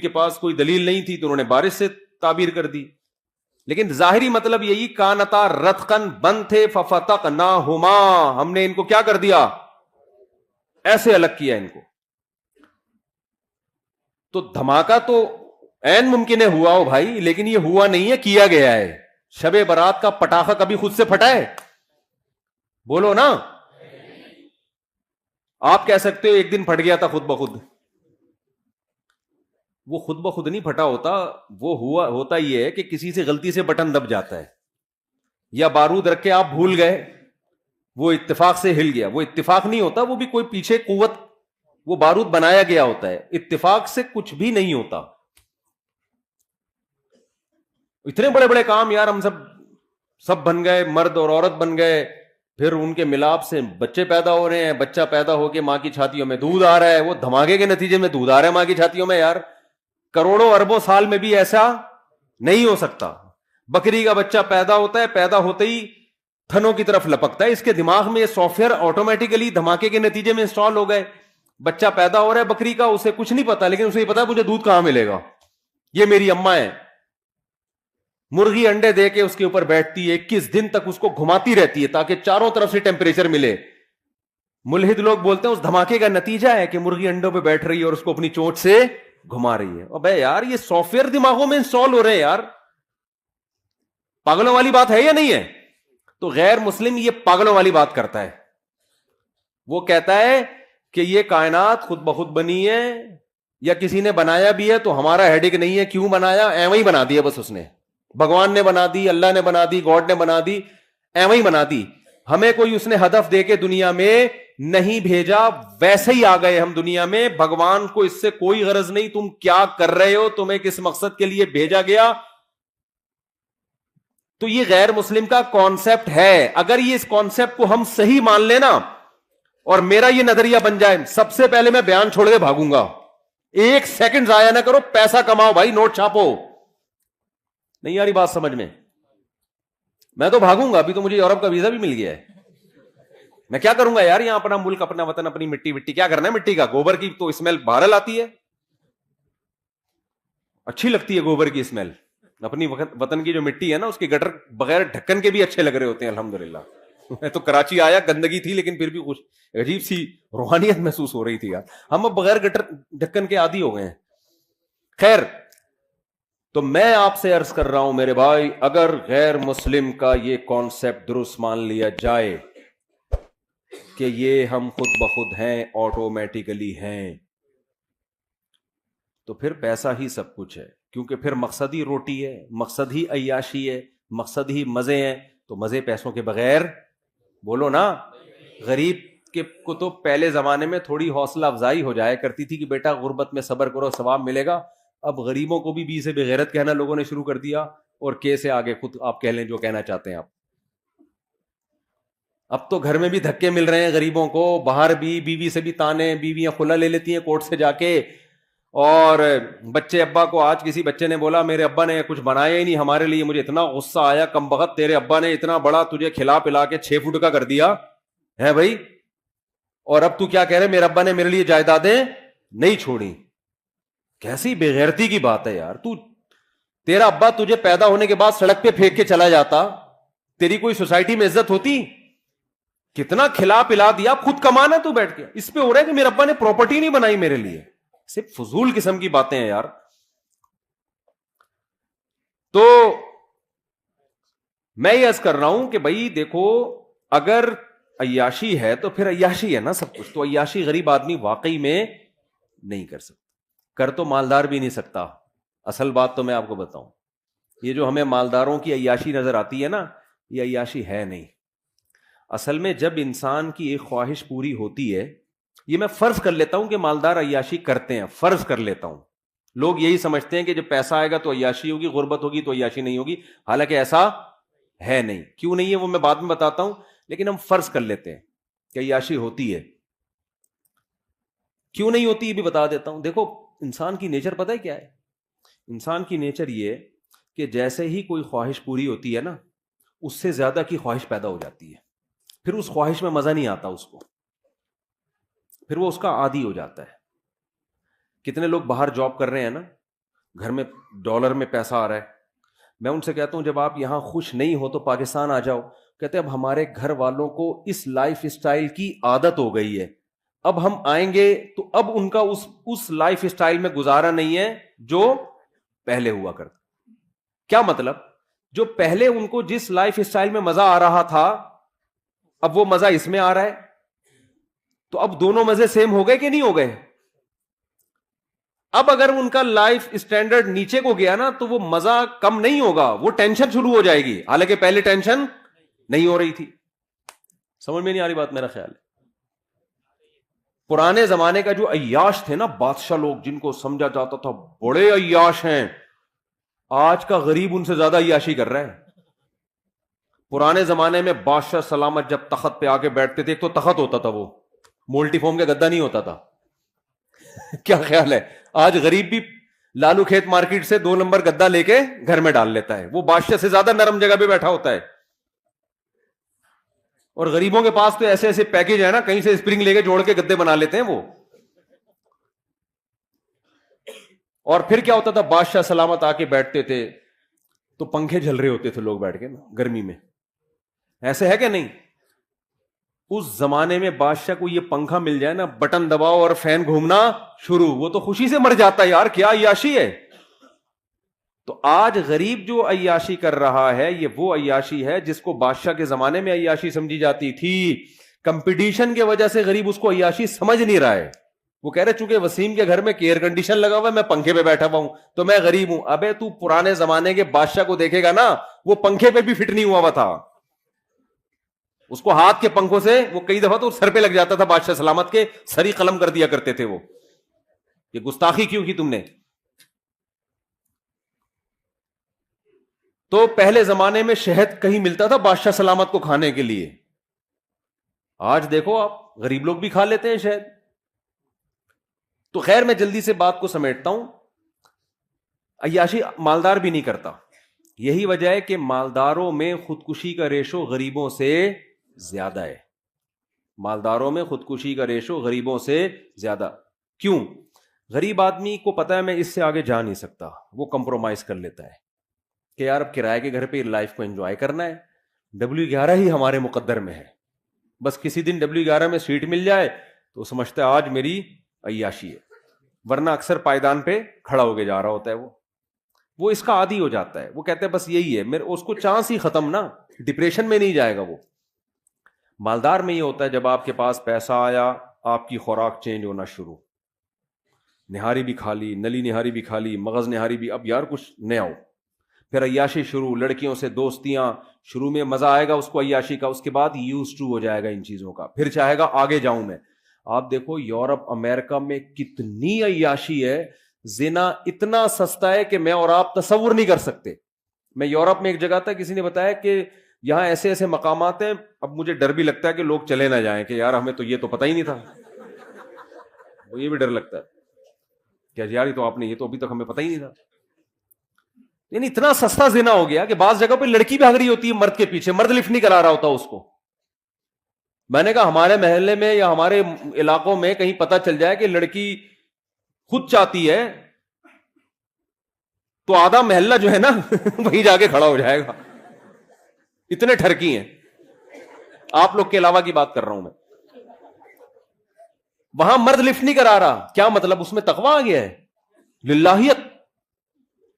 کے پاس کوئی دلیل نہیں تھی تو انہوں نے بارش سے تعبیر کر دی. لیکن ظاہری مطلب یہی کانتا رتقن بند تھے ففتقناہما, ہم نے ان کو کیا کر دیا, ایسے الگ کیا ان کو. تو دھماکہ تو عین ممکن ہے ہوا ہو بھائی, لیکن یہ ہوا نہیں ہے, کیا گیا ہے. شب برات کا پٹاخہ کبھی خود سے پھٹا ہے؟ بولو نا. آپ کہہ سکتے ہو ایک دن پھٹ گیا تھا خود بخود, وہ خود بخود نہیں پھٹا ہوتا, وہ ہوتا یہ ہے کہ کسی سے غلطی سے بٹن دب جاتا ہے, یا بارود رکھ کے آپ بھول گئے, وہ اتفاق سے ہل گیا. وہ اتفاق نہیں ہوتا, وہ بھی کوئی پیچھے قوت, وہ بارود بنایا گیا ہوتا ہے. اتفاق سے کچھ بھی نہیں ہوتا. اتنے بڑے بڑے کام یار ہم سب بن گئے, مرد اور عورت بن گئے, پھر ان کے ملاپ سے بچے پیدا ہو رہے ہیں, بچہ پیدا ہو کے ماں کی چھاتیوں میں دودھ آ رہا ہے, وہ دھماکے کے نتیجے میں دودھ آ رہا ہے ماں کی چھاتیوں میں. یار کروڑوں اربوں سال میں بھی ایسا نہیں ہو سکتا. بکری کا بچہ پیدا ہوتا ہے, پیدا ہوتے ہی تھنوں کی طرف لپکتا ہے, اس کے دماغ میں یہ سافٹ ویئر آٹومیٹیکلی دھماکے کے نتیجے میں انسٹال ہو گئے. بچہ پیدا ہو رہا ہے بکری کا, اسے کچھ نہیں پتا, لیکن اسے یہ پتا ہے مجھے دودھ کہاں ملے گا, یہ میری اماں ہے. مرغی انڈے دے کے اس کے اوپر بیٹھتی ہے, 21 دن تک اس کو گھماتی رہتی ہے تاکہ چاروں طرف سے ٹیمپریچر ملے. ملحد لوگ بولتے ہیں اس دھماکے کا نتیجہ ہے کہ مرغی انڈوں پہ بیٹھ رہی ہے اور اس کو اپنی چونچ سے گھما رہی ہے. ابے یار یہ سافٹ ویئر دماغوں میں انسٹال ہو رہے ہیں یار, پاگلوں والی بات ہے یا نہیں ہے؟ تو غیر مسلم یہ پاگلوں والی بات کرتا ہے. وہ کہتا ہے کہ یہ کائنات خود بخود بنی ہے, یا کسی نے بنایا بھی ہے تو ہمارا ہیڈک نہیں ہے کیوں بنایا, ایویں ہی بنا دیا بس. اس نے, بھگوان نے بنا دی, اللہ نے بنا دی, گاڈ نے بنا دی, ایویں ہی بنا دی. ہمیں کوئی اس نے ہدف دے کے دنیا میں نہیں بھیجا, ویسے ہی آ گئے ہم دنیا میں. بھگوان کو اس سے کوئی غرض نہیں تم کیا کر رہے ہو, تمہیں کس مقصد کے لیے بھیجا گیا. تو یہ غیر مسلم کا کانسیپٹ ہے. اگر یہ اس کانسیپٹ کو ہم صحیح مان لینا اور میرا یہ نظریہ بن جائے, سب سے پہلے میں بیان چھوڑ کے بھاگوں گا. ایک سیکنڈ ضائع نہ کرو, پیسہ کماؤ بھائی, نوٹ چھاپو. نہیں یاری بات سمجھ میں تو بھاگوں گا. ابھی تو مجھے یورپ کا ویزا بھی مل گیا ہے. میں کیا کروں گا یار, یہاں اپنا ملک, اپنا وطن, اپنی مٹی کیا کرنا ہے مٹی کا. گوبر کی تو اسمیل بہرحال آتی ہے, اچھی لگتی ہے گوبر کی اسمیل. اپنی وطن کی جو مٹی ہے نا, اس کے گٹر بغیر ڈھکن کے بھی اچھے لگ رہے ہوتے ہیں الحمدللہ. میں تو کراچی آیا, گندگی تھی لیکن پھر بھی کچھ عجیب سی روحانیت محسوس ہو رہی تھی یار. ہم اب بغیر گٹر ڈھکن کے عادی ہو گئے ہیں. خیر, تو میں آپ سے عرض کر رہا ہوں میرے بھائی, اگر غیر مسلم کا یہ کانسیپٹ درست مان لیا جائے کہ یہ ہم خود بخود ہیں, آٹومیٹیکلی ہیں, تو پھر پیسہ ہی سب کچھ ہے. کیونکہ پھر مقصد ہی روٹی ہے, مقصد ہی عیاشی ہے, مقصد ہی مزے ہیں. تو مزے پیسوں کے بغیر, بولو نا. غریب کو تو پہلے زمانے میں تھوڑی حوصلہ افزائی ہو جایا کرتی تھی کہ بیٹا غربت میں صبر کرو, ثواب ملے گا. اب غریبوں کو بھی سے بغیرت کہنا لوگوں نے شروع کر دیا, اور کے سے آگے خود آپ کہہ لیں جو کہنا چاہتے ہیں آپ. اب تو گھر میں بھی دھکے مل رہے ہیں غریبوں کو, باہر بھی بیوی سے بھی تانے, بیویاں خلا لے لیتی ہیں کورٹ سے جا کے. اور بچے ابا کو, آج کسی بچے نے بولا میرے ابا نے کچھ بنایا ہی نہیں ہمارے لیے, مجھے اتنا غصہ آیا, کم بخت تیرے ابا نے اتنا بڑا تجھے کھلا پلا کے 6 فٹ کا کر دیا ہے بھائی, اور اب تو کیا کہہ رہے میرے ابا نے میرے لیے جائیدادیں نہیں چھوڑی. کیسی بے غیرتی کی بات ہے یار. تیرا ابا تجھے پیدا ہونے کے بعد سڑک پہ پھینک کے چلا جاتا, تیری کوئی سوسائٹی میں عزت ہوتی؟ کتنا کھلا پلا دیا, خود کمانا تو بیٹھ کے. اس پہ ہو رہا ہے کہ میرے ابا نے پراپرٹی نہیں بنائی میرے لیے. صرف فضول قسم کی باتیں ہیں یار. تو میں یہ عرض کر رہا ہوں کہ بھائی دیکھو, اگر عیاشی ہے تو پھر عیاشی ہے نا سب کچھ. تو عیاشی غریب آدمی واقعی میں نہیں کر سکتا, کر تو مالدار بھی نہیں سکتا. اصل بات تو میں آپ کو بتاؤں, یہ جو ہمیں مالداروں کی عیاشی نظر آتی ہے نا, یہ عیاشی ہے نہیں. اصل میں جب انسان کی ایک خواہش پوری ہوتی ہے, یہ میں فرض کر لیتا ہوں کہ مالدار عیاشی کرتے ہیں, فرض کر لیتا ہوں. لوگ یہی سمجھتے ہیں کہ جب پیسہ آئے گا تو عیاشی ہوگی, غربت ہوگی تو عیاشی نہیں ہوگی. حالانکہ ایسا ہے نہیں. کیوں نہیں ہے وہ میں بعد میں بتاتا ہوں, لیکن ہم فرض کر لیتے ہیں کہ عیاشی ہوتی ہے. کیوں نہیں ہوتی یہ بھی بتا دیتا ہوں. دیکھو انسان کی نیچر پتہ ہے کیا ہے؟ انسان کی نیچر یہ کہ جیسے ہی کوئی خواہش پوری ہوتی ہے نا, اس سے زیادہ کی خواہش پیدا ہو جاتی ہے. پھر اس خواہش میں مزہ نہیں آتا اس کو, پھر وہ اس کا عادی ہو جاتا ہے. کتنے لوگ باہر جاب کر رہے ہیں نا, گھر میں ڈالر میں پیسہ آ رہا ہے. میں ان سے کہتا ہوں جب آپ یہاں خوش نہیں ہو تو پاکستان آ جاؤ. کہتے اب ہمارے گھر والوں کو اس لائف اسٹائل کی عادت ہو گئی ہے, اب ہم آئیں گے تو اب ان کا اس لائف اسٹائل میں گزارا نہیں ہے جو پہلے ہوا کرتا. کیا مطلب؟ جو پہلے ان کو جس لائف اسٹائل میں مزہ آ رہا تھا اب وہ مزہ اس میں آ رہا ہے, تو اب دونوں مزے سیم ہو گئے کہ نہیں ہو گئے؟ اب اگر ان کا لائف اسٹینڈرڈ نیچے کو گیا نا تو وہ مزہ کم نہیں ہوگا, وہ ٹینشن شروع ہو جائے گی, حالانکہ پہلے ٹینشن نہیں ہو رہی تھی. سمجھ میں نہیں آ رہی بات؟ میرا خیال ہے پرانے زمانے کا جو عیاش تھے نا بادشاہ لوگ, جن کو سمجھا جاتا تھا بڑے عیاش ہیں, آج کا غریب ان سے زیادہ عیاشی کر رہا ہے. پرانے زمانے میں بادشاہ سلامت جب تخت پہ آ کے بیٹھتے تھے, ایک تو تخت ہوتا تھا وہ مولٹی فارم کا گدا نہیں ہوتا تھا. کیا خیال ہے؟ آج غریب بھی لالو کھیت مارکیٹ سے 2 نمبر گدا لے کے گھر میں ڈال لیتا ہے, وہ بادشاہ سے زیادہ نرم جگہ پہ بیٹھا ہوتا ہے. اور غریبوں کے پاس تو ایسے ایسے پیکج ہے نا, کہیں سے اسپرنگ لے کے جوڑ کے گدے بنا لیتے ہیں وہ. اور پھر کیا ہوتا تھا, بادشاہ سلامت آ کے بیٹھتے تھے تو پنکھے جھل رہے ہوتے تھے لوگ بیٹھ کے نا گرمی میں. ایسے ہے کہ نہیں؟ اس زمانے میں بادشاہ کو یہ پنکھا مل جائے نا, بٹن دباؤ اور فین گھومنا شروع, وہ تو خوشی سے مر جاتا ہے, یار کیا عیاشی ہے. تو آج غریب جو عیاشی کر رہا ہے یہ وہ عیاشی ہے جس کو بادشاہ کے زمانے میں عیاشی سمجھی جاتی تھی. کمپٹیشن کی وجہ سے غریب اس کو عیاشی سمجھ نہیں رہا ہے. وہ کہہ رہے چونکہ وسیم کے گھر میں ایئر کنڈیشن لگا ہوا ہے, میں پنکھے پہ بیٹھا ہوا ہوں تو میں غریب ہوں. ابے تو پرانے زمانے کے بادشاہ کو دیکھے گا نا, وہ پنکھے پہ بھی فٹ نہیں ہوا تھا, اس کو ہاتھ کے پنکھوں سے وہ کئی دفعہ تو سر پہ لگ جاتا تھا. بادشاہ سلامت کے سری قلم کر دیا کرتے تھے وہ, یہ گستاخی کیوں کی تم نے؟ تو پہلے زمانے میں شہد کہیں ملتا تھا بادشاہ سلامت کو کھانے کے لیے, آج دیکھو آپ غریب لوگ بھی کھا لیتے ہیں شہد. تو خیر میں جلدی سے بات کو سمیٹتا ہوں. عیاشی مالدار بھی نہیں کرتا. یہی وجہ ہے کہ مالداروں میں خودکشی کا ریشو غریبوں سے زیادہ ہے. مالداروں میں خودکشی کا ریشو غریبوں سے زیادہ. کیوں؟ غریب آدمی کو پتا ہے میں اس سے آگے جا نہیں سکتا, وہ کمپرومائز کر لیتا ہے کہ یار اب کرائے کے گھر پہ لائف کو انجوائے کرنا ہے, W11 ہی ہمارے مقدر میں ہے, بس کسی دن W11 میں سیٹ مل جائے تو سمجھتا ہے آج میری عیاشی ہے, ورنہ اکثر پائیدان پہ کھڑا ہو کے جا رہا ہوتا ہے. وہ اس کا عادی ہو جاتا ہے, وہ کہتے ہیں بس یہی ہے میرے, اس کو چانس ہی ختم نا, ڈپریشن میں نہیں جائے گا وہ. مالدار میں یہ ہوتا ہے جب آپ کے پاس پیسہ آیا آپ کی خوراک چینج ہونا شروع, نہاری بھی کھا لی, نلی نہاری بھی کھا لی, مغز نہاری بھی, اب یار کچھ نیا ہو. پھر عیاشی شروع, لڑکیوں سے دوستیاں, شروع میں مزہ آئے گا اس کو عیاشی کا, اس کے بعد یوز ٹو ہو جائے گا ان چیزوں کا, پھر چاہے گا آگے جاؤں میں. آپ دیکھو یورپ امریکہ میں کتنی عیاشی ہے, زنا اتنا سستا ہے کہ میں اور آپ تصور نہیں کر سکتے. میں یورپ میں ایک جگہ تھا, کسی نے بتایا کہ یہاں ایسے ایسے مقامات ہیں, اب مجھے ڈر بھی لگتا ہے کہ لوگ چلے نہ جائیں کہ یار ہمیں تو یہ تو پتہ ہی نہیں تھا. وہ یہ بھی ڈر لگتا ہے کہ یار تو آپ نے یہ تو ابھی تک ہمیں پتہ ہی نہیں تھا. یعنی اتنا سستا زنا ہو گیا کہ بعض جگہ پہ لڑکی بھاگ رہی ہوتی ہے مرد کے پیچھے, مرد لفٹ نہیں کرا رہا ہوتا اس کو. میں نے کہا ہمارے محلے میں یا ہمارے علاقوں میں کہیں پتہ چل جائے کہ لڑکی خود چاہتی ہے تو آدھا محلہ جو ہے نا وہیں جا کے کھڑا ہو جائے گا, اتنے ٹھرکی ہیں. آپ لوگ کے علاوہ کی بات کر رہا ہوں میں. وہاں مرد لفٹ نہیں کرا رہا, کیا مطلب؟ اس میں تقویٰ آ گیا ہے, للہیت.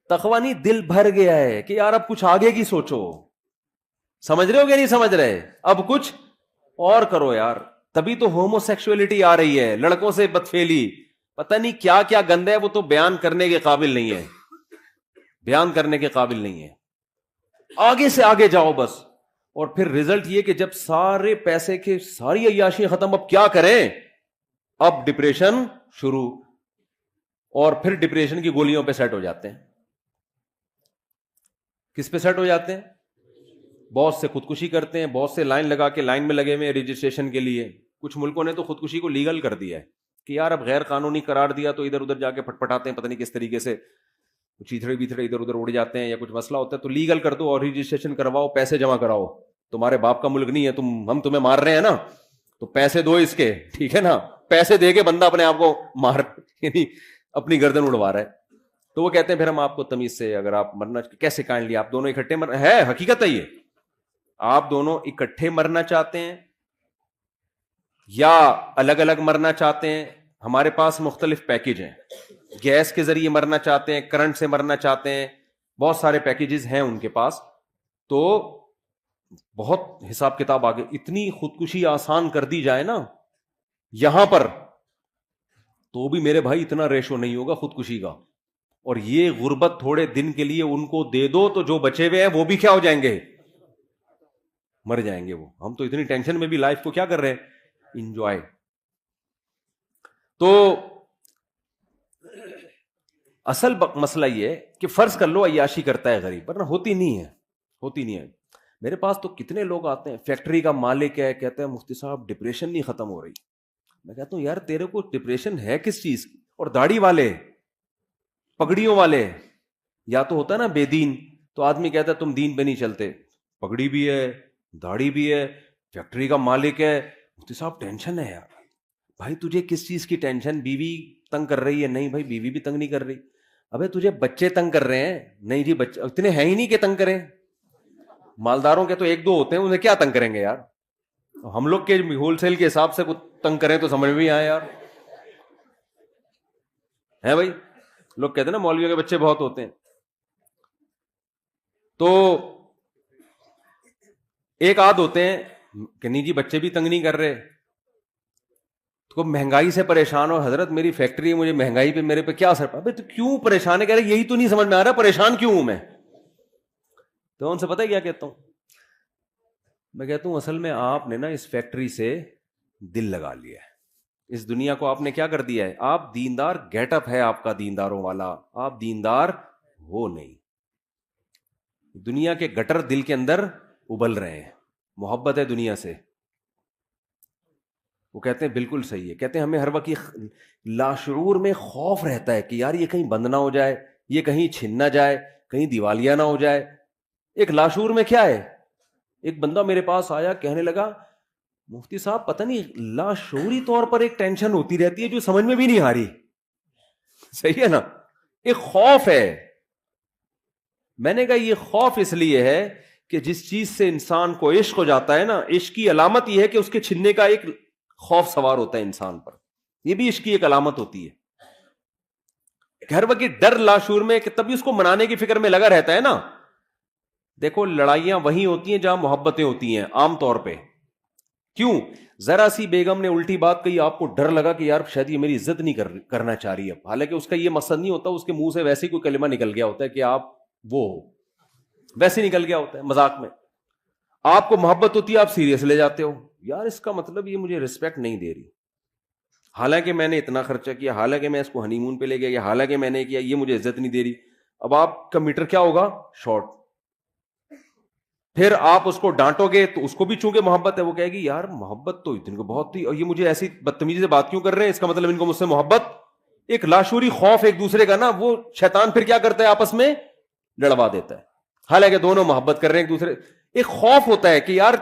تقویٰ نہیں, دل بھر گیا ہے کہ یار اب کچھ آگے کی سوچو. سمجھ رہے ہو کہ نہیں سمجھ رہے؟ اب کچھ اور کرو یار. تبھی تو ہومو سیکسولیٹی آ رہی ہے, لڑکوں سے بدفعلی, پتہ نہیں کیا کیا گند ہے, وہ تو بیان کرنے کے قابل نہیں ہے, بیان کرنے کے قابل نہیں ہے. آگے سے آگے جاؤ بس. اور پھر رزلٹ یہ کہ جب سارے پیسے کے ساری عیاشی ختم, اب کیا کریں؟ اب ڈپریشن شروع, اور پھر ڈپریشن کی گولیوں پہ سیٹ ہو جاتے ہیں. کس پہ سیٹ ہو جاتے ہیں؟ بہت سے خودکشی کرتے ہیں, بہت سے لائن لگا کے لائن میں لگے ہوئے رجسٹریشن کے لیے. کچھ ملکوں نے تو خودکشی کو لیگل کر دیا ہے کہ یار اب غیر قانونی قرار دیا تو ادھر ادھر جا کے پٹپٹاتے ہیں, پتہ نہیں کس طریقے سے چیتھڑے بیتھڑے ادھر ادھر اڑ جاتے ہیں, یا کچھ مسئلہ ہوتا ہے تو لیگل کر دو اور رجسٹریشن کرواؤ, پیسے جمع کراؤ. تمہارے باپ کا ملک نہیں ہے, ہم تمہیں مار رہے ہیں نا, تو پیسے دو اس کے, ٹھیک ہے نا. پیسے دے کے بندہ اپنے آپ کو مار, یعنی اپنی گردن اڑوا رہا ہے. تو وہ کہتے ہیں پھر ہم آپ کو تمیز سے, اگر آپ مرنا کیسے کائنڈلی آپ دونوں اکٹھے ہے حقیقت ہے یہ, آپ دونوں اکٹھے مرنا چاہتے ہیں یا الگ الگ مرنا چاہتے ہیں؟ ہمارے پاس مختلف پیکیج ہیں, گیس کے ذریعے مرنا چاہتے ہیں, کرنٹ سے مرنا چاہتے ہیں, بہت سارے پیکیجز ہیں ان کے پاس. تو بہت حساب کتاب آگے, اتنی خودکشی آسان کر دی جائے نا یہاں پر, تو بھی میرے بھائی اتنا ریشو نہیں ہوگا خودکشی کا. اور یہ غربت تھوڑے دن کے لیے ان کو دے دو تو جو بچے ہوئے ہیں وہ بھی کیا ہو جائیں گے, مر جائیں گے وہ. ہم تو اتنی ٹینشن میں بھی لائف کو کیا کر رہے ہیں, انجوائے. تو اصل مسئلہ یہ ہے کہ فرض کر لو عیاشی کرتا ہے غریب, ورنہ ہوتی نہیں ہے. میرے پاس تو کتنے لوگ آتے ہیں, فیکٹری کا مالک ہے, کہتے ہیں مفتی صاحب ڈپریشن نہیں ختم ہو رہی. میں کہتا ہوں یار تیرے کو ڈپریشن ہے کس چیز کی؟ اور داڑھی والے, پگڑیوں والے, یا تو ہوتا ہے نا بے دین, تو آدمی کہتا ہے تم دین پہ نہیں چلتے, پگڑی بھی ہے, داڑھی بھی ہے, فیکٹری کا مالک ہے, مفتی صاحب ٹینشن ہے یار. بھائی تجھے کس چیز کی ٹینشن؟ بیوی تنگ کر رہی ہے؟ نہیں بھائی بیوی بھی تنگ نہیں کر رہی. ابے تجھے بچے تنگ کر رہے ہیں؟ نہیں جی بچے اتنے ہیں ہی نہیں کہ تنگ کریں. مالداروں کے تو ایک دو ہوتے ہیں, انہیں کیا تنگ کریں گے یار. ہم لوگ کے ہول سیل کے حساب سے تنگ کریں تو سمجھ بھی آئے یار, ہے بھائی. لوگ کہتے ہیں نا مولویوں کے بچے بہت ہوتے ہیں. تو ایک آدھ ہوتے ہیں کہ نہیں جی بچے بھی تنگ نہیں کر رہے, تو مہنگائی سے پریشان ہو, حضرت میری فیکٹری ہے, مجھے مہنگائی پہ میرے پہ کیا اثر پڑا. تو کیوں پریشان ہے؟ کہہ رہے یہی تو نہیں سمجھ میں آ رہا پریشان کیوں ہوں میں. تو ان سے پتہ ہے کیا کہتا ہوں میں؟ کہتا ہوں اصل میں آپ نے نا اس فیکٹری سے دل لگا لیا ہے, اس دنیا کو آپ نے کیا کر دیا ہے. آپ دیندار, گیٹ اپ ہے آپ کا دینداروں والا, آپ دیندار ہو نہیں. دنیا کے گٹر دل کے اندر ابل رہے ہیں, محبت ہے دنیا سے. وہ کہتے ہیں بالکل صحیح ہے, کہتے ہیں ہمیں ہر وقت لاشعور میں خوف رہتا ہے کہ یار یہ کہیں بند نہ ہو جائے, یہ کہیں چھن نہ جائے, کہیں دیوالیہ نہ ہو جائے. ایک لاشعور میں کیا ہے, ایک بندہ میرے پاس آیا کہنے لگا مفتی صاحب پتہ نہیں لاشعوری طور پر ایک ٹینشن ہوتی رہتی ہے جو سمجھ میں بھی نہیں آ رہی. صحیح ہے نا, ایک خوف ہے. میں نے کہا یہ خوف اس لیے ہے کہ جس چیز سے انسان کو عشق ہو جاتا ہے نا, عشق کی علامت یہ ہے کہ اس کے چھننے کا ایک خوف سوار ہوتا ہے انسان پر. یہ بھی عشق کی ایک علامت ہوتی ہے. ہر وقت ڈر لاشعور میں, کہ تبھی اس کو منانے کی فکر میں لگا رہتا ہے نا. دیکھو لڑائیاں وہیں ہوتی ہیں جہاں محبتیں ہوتی ہیں عام طور پہ. کیوں؟ ذرا سی بیگم نے الٹی بات کہی, آپ کو ڈر لگا کہ یار شاید یہ میری عزت نہیں کرنا چاہ رہی اب, حالانکہ اس کا یہ مقصد نہیں ہوتا, اس کے منہ سے ویسے ہی کوئی کلمہ نکل گیا ہوتا ہے کہ آپ وہ ویسے نکل گیا ہوتا ہے مذاق میں. آپ کو محبت ہوتی ہے, آپ سیریس لے جاتے ہو, یار اس کا مطلب یہ مجھے رسپیکٹ نہیں دے رہی, حالانکہ میں نے اتنا خرچہ کیا, حالانکہ میں اس کو ہنی مون پہ لے گیا, حالانکہ میں نے کیا, یہ مجھے عزت نہیں دے رہی. اب آپ کا میٹر کیا ہوگا؟ شارٹ. پھر آپ اس کو ڈانٹو گے تو اس کو بھی چونکہ محبت ہے, وہ کہے گی یار محبت تو ان کو بہت تھی, اور یہ مجھے ایسی بدتمیزی سے بات کیوں کر رہے ہیں, اس کا مطلب ان کو مجھ سے محبت. ایک لاشعوری خوف ایک دوسرے کا نا, وہ شیطان پھر کیا کرتا ہے آپس میں لڑوا دیتا ہے, حالانکہ دونوں محبت کر رہے ہیں ایک دوسرے. ایک خوف ہوتا ہے کہ یار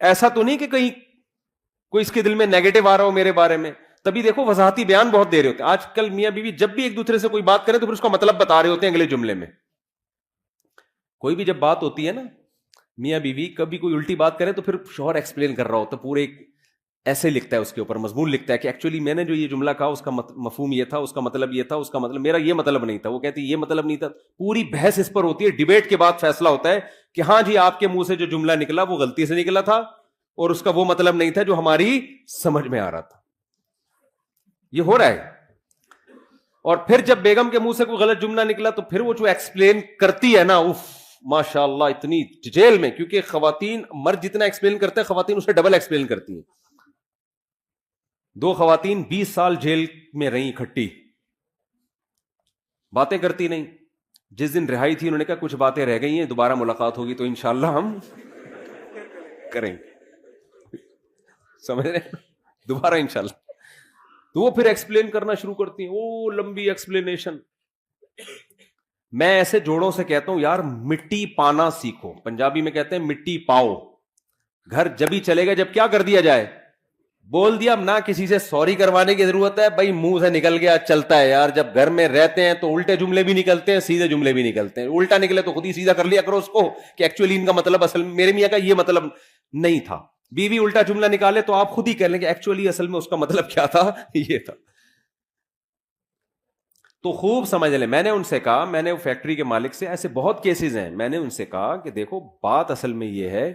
ایسا تو نہیں کہ کہیں کوئی اس کے دل میں نیگیٹو آ رہا ہو میرے بارے میں. تبھی دیکھو وضاحتی بیان بہت دے رہے ہوتے ہیں آج کل. میاں بیوی جب بھی ایک دوسرے سے کوئی بات کریں تو پھر اس کا مطلب بتا رہے ہوتے ہیں اگلے جملے میں. کوئی بھی جب بات ہوتی ہے نا میاں بیوی, کبھی کوئی الٹی بات کرے تو پھر شوہر ایکسپلین کر رہا ہوتا ہے, پورے ایسے لکھتا ہے اس کے اوپر مضمون لکھتا ہے کہ ایکچولی میں نے جو یہ جملہ کہا اس کا مفہوم یہ تھا, اس کا مطلب یہ تھا, اس کا مطلب میرا یہ مطلب نہیں تھا. وہ کہتی یہ مطلب نہیں تھا. پوری بحث اس پر ہوتی ہے, ڈیبیٹ کے بعد فیصلہ ہوتا ہے کہ ہاں جی آپ کے منہ سے جو جملہ نکلا وہ غلطی سے نکلا تھا, اور اس کا وہ مطلب نہیں تھا جو ہماری سمجھ میں آ رہا تھا. یہ ہو رہا ہے. اور پھر جب بیگم کے منہ سے کوئی غلط جملہ نکلا تو پھر وہ جو ایکسپلین کرتی ہے نا, اف ماشاء اللہ اتنی ڈیٹیل میں, کیونکہ خواتین مرد جتنا ایکسپلین کرتے ہیں خواتین اسے ڈبل ایکسپلین کرتی ہیں. 2 خواتین 20 سال جیل میں رہیں اکٹھی, باتیں کرتی نہیں. جس دن رہائی تھی انہوں نے کہا کچھ باتیں رہ گئی ہیں, دوبارہ ملاقات ہوگی تو انشاءاللہ ہم کریں گے. سمجھ رہے ہیں؟ دوبارہ انشاءاللہ. تو وہ پھر ایکسپلین کرنا شروع کرتی ہیں, وہ لمبی ایکسپلینیشن. میں ایسے جوڑوں سے کہتا ہوں یار مٹی پانا سیکھو. پنجابی میں کہتے ہیں مٹی پاؤ. گھر جبھی چلے گا جب کیا کر دیا جائے, بول دیا، اب نہ کسی سے سوری کروانے کی ضرورت ہے بھائی، منہ سے نکل گیا چلتا ہے یار. جب گھر میں رہتے ہیں تو الٹے جملے بھی نکلتے ہیں، سیدھے جملے بھی نکلتے ہیں. الٹا نکلے تو خود ہی سیدھا کر لیا کرو اس کو کہ ایکچولی ان کا مطلب اصل میں میرے میاں کا یہ مطلب نہیں تھا. بیوی الٹا جملہ نکالے تو آپ خود ہی کہہ لیں کہ ایکچولی اصل میں اس کا مطلب کیا تھا، یہ تھا. تو خوب سمجھ لیں. میں نے ان سے کہا، میں نے فیکٹری کے مالک سے، ایسے بہت کیسز ہیں، میں نے ان سے کہا کہ دیکھو بات اصل میں یہ ہے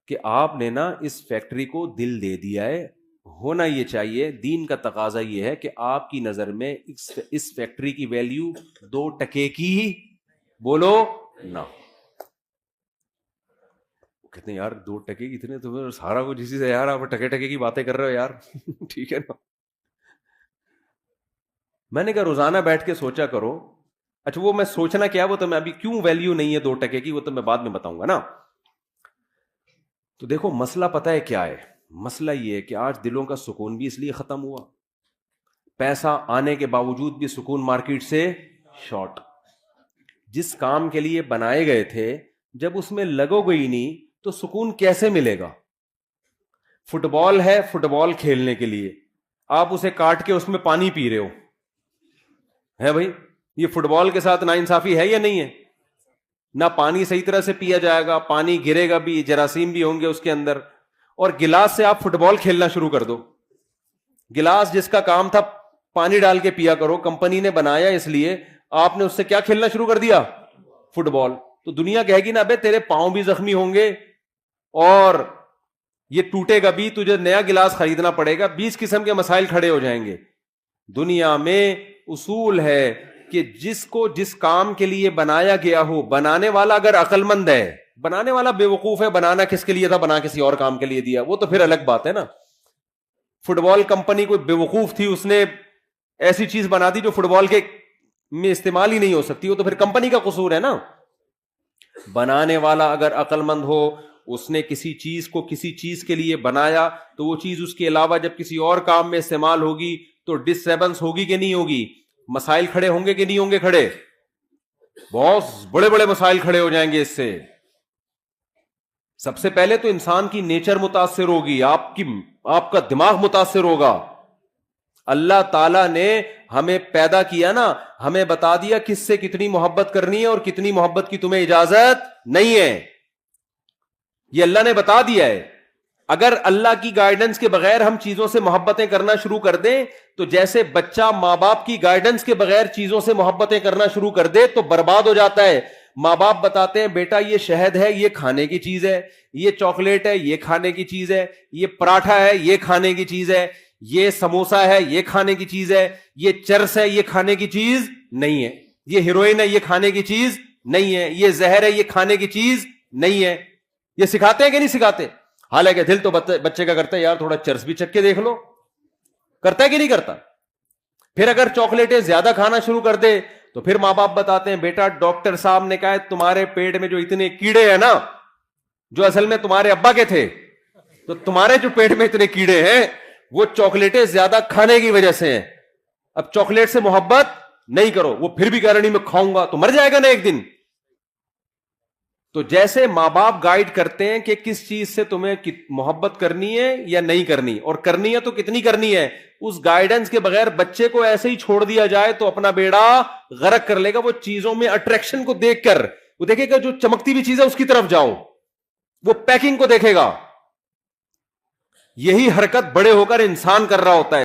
کہ آپ نے نا اس فیکٹری کو دل دے دیا ہے. ہونا یہ چاہیے، دین کا تقاضا یہ ہے کہ آپ کی نظر میں اس فیکٹری کی ویلیو 2 ٹکے کی بولو نہ. کہتے ہیں یار 2 ٹکے کی اتنے تو سارا کچھ اسی سے، یار آپ ٹکے ٹکے کی باتیں کر رہے ہو یار. ٹھیک ہے نا. میں نے کہا روزانہ بیٹھ کے سوچا کرو. اچھا وہ میں سوچنا کیا، وہ تو میں ابھی کیوں ویلیو نہیں ہے 2 ٹکے کی وہ تو میں بعد میں بتاؤں گا نا. تو دیکھو مسئلہ پتہ ہے کیا ہے، مسئلہ یہ ہے کہ آج دلوں کا سکون بھی اس لیے ختم ہوا، پیسہ آنے کے باوجود بھی سکون مارکیٹ سے شارٹ. جس کام کے لیے بنائے گئے تھے جب اس میں لگو گئی نہیں تو سکون کیسے ملے گا؟ فٹ بال ہے، فٹ بال کھیلنے کے لیے آپ اسے کاٹ کے اس میں پانی پی رہے ہو، ہے بھائی یہ فٹ بال کے ساتھ ناانصافی ہے یا نہیں ہے؟ نہ پانی صحیح طرح سے پیا جائے گا، پانی گرے گا بھی، جراثیم بھی ہوں گے اس کے اندر. اور گلاس سے آپ فٹ بال کھیلنا شروع کر دو. گلاس جس کا کام تھا پانی ڈال کے پیا کرو، کمپنی نے بنایا اس لیے، آپ نے اس سے کیا کھیلنا شروع کر دیا؟ فٹ بال. تو دنیا کہے گی نا بے تیرے پاؤں بھی زخمی ہوں گے اور یہ ٹوٹے گا بھی، تجھے نیا گلاس خریدنا پڑے گا. 20 قسم کے مسائل کھڑے ہو جائیں گے. دنیا میں اصول ہے کہ جس کو جس کام کے لیے بنایا گیا ہو، بنانے والا اگر عقل مند ہے، بنانے والا بے وقوف ہے، بنانا کس کے لیے تھا، بنا کسی اور کام کے لیے دیا، وہ تو پھر الگ بات ہے نا. فٹ بال کمپنی کوئی بے وقوف تھی، اس نے ایسی چیز بنا دی جو فٹ بال کے میں استعمال ہی نہیں ہو سکتی، وہ تو پھر کمپنی کا قصور ہے نا. بنانے والا اگر عقل مند ہو، اس نے کسی چیز کو کسی چیز کے لیے بنایا تو وہ چیز اس کے علاوہ جب کسی اور کام میں استعمال ہوگی تو ڈسٹربنس ہوگی کہ نہیں ہوگی؟ مسائل کھڑے ہوں گے کہ نہیں ہوں گے کھڑے؟ بہت بڑے بڑے مسائل کھڑے ہو جائیں گے اس سے. سب سے پہلے تو انسان کی نیچر متاثر ہوگی، آپ کا دماغ متاثر ہوگا. اللہ تعالیٰ نے ہمیں پیدا کیا نا، ہمیں بتا دیا کس سے کتنی محبت کرنی ہے اور کتنی محبت کی تمہیں اجازت نہیں ہے. یہ اللہ نے بتا دیا ہے. اگر اللہ کی گائیڈنس کے بغیر ہم چیزوں سے محبتیں کرنا شروع کر دیں تو جیسے بچہ ماں باپ کی گائیڈنس کے بغیر چیزوں سے محبتیں کرنا شروع کر دے تو برباد ہو جاتا ہے. ماں باپ بتاتے ہیں بیٹا یہ شہد ہے، یہ کھانے کی چیز ہے، یہ چاکلیٹ ہے، یہ کھانے کی چیز ہے، یہ پراٹھا ہے، یہ کھانے کی چیز ہے، یہ سموسا ہے، یہ کھانے کی چیز ہے، یہ چرس ہے، یہ کھانے کی چیز نہیں ہے، یہ ہیروئن ہے، یہ کھانے کی چیز نہیں ہے، یہ زہر ہے، یہ کھانے کی چیز نہیں ہے. یہ سکھاتے ہیں کہ نہیں سکھاتے؟ حالانکہ دل تو بچے کا کرتا ہے یار تھوڑا چرس بھی چکھ کے دیکھ لو، کرتا ہے کہ نہیں کرتا؟ پھر اگر چاکلیٹیں زیادہ کھانا شروع کر دے تو پھر ماں باپ بتاتے ہیں بیٹا ڈاکٹر صاحب نے کہا ہے تمہارے پیٹ میں جو اتنے کیڑے ہیں نا، جو اصل میں تمہارے ابا کے تھے، تو تمہارے جو پیٹ میں اتنے کیڑے ہیں وہ چاکلیٹیں زیادہ کھانے کی وجہ سے ہیں. اب چاکلیٹ سے محبت نہیں کرو. وہ پھر بھی کہہ رہا نہیں میں کھاؤں گا، تو مر جائے گا نا ایک دن. تو جیسے ماں باپ گائیڈ کرتے ہیں کہ کس چیز سے تمہیں محبت کرنی ہے یا نہیں کرنی، اور کرنی ہے تو کتنی کرنی ہے، اس گائیڈنس کے بغیر بچے کو ایسے ہی چھوڑ دیا جائے تو اپنا بیڑا غرق کر لے گا. وہ چیزوں میں اٹریکشن کو دیکھ کر وہ دیکھے گا جو چمکتی ہوئی چیز ہے اس کی طرف جاؤ، وہ پیکنگ کو دیکھے گا. یہی حرکت بڑے ہو کر انسان کر رہا ہوتا ہے.